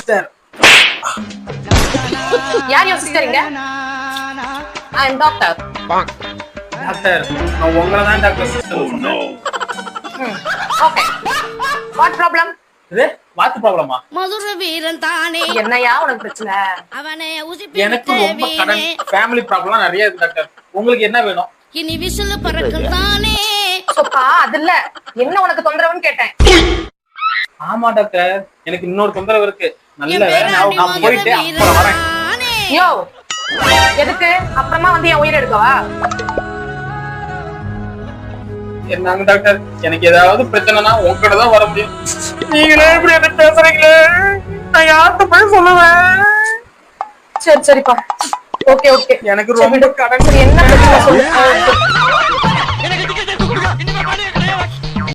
Sister. யார் your சிஸ்டரிங்க? I am doctor. Doctor, நான் உங்களை தான் டாக்டர் சிஸ்டர் சொன்னேன். ஓகே. What problem? இது வாத்து ப்ராப்ளமா? மதுர வீரன் தானே என்னையா உனக்கு பிரச்சனை? அவனை எனக்கு ரொம்ப கடன் ஃபேமிலி ப்ராப்ளம் நிறைய இருக்கு டாக்டர். உங்களுக்கு என்ன வேணும்? இனி விசில் பறக்கும் தானே. சோப்பா அது இல்ல, என்ன உனக்கு தொந்தரவுன்னு கேட்டேன். ஆமா டாக்டர், எனக்கு இன்னொரு தொந்தரவு இருக்கு. நல்ல வேலை, நான் போயிட்டு அப்புறம் வரேன். யோ, எதுக்கு அப்புறமா வந்து என் உயிரை எடுக்கவா? என்னங்க டாக்டர், எனக்கு ஏதாவது பிரச்சனைனா உங்ககிட்ட தான் வர முடியும். நீங்களே இப்படி என்ன பேசுறீங்களே, நான் யார்கிட்ட போய் சொல்லுவேன்? சரி சரிப்பா, ஓகே ஓகே. எனக்கு ரொம்ப கடன். என்ன பிரச்சனை சொல்லு.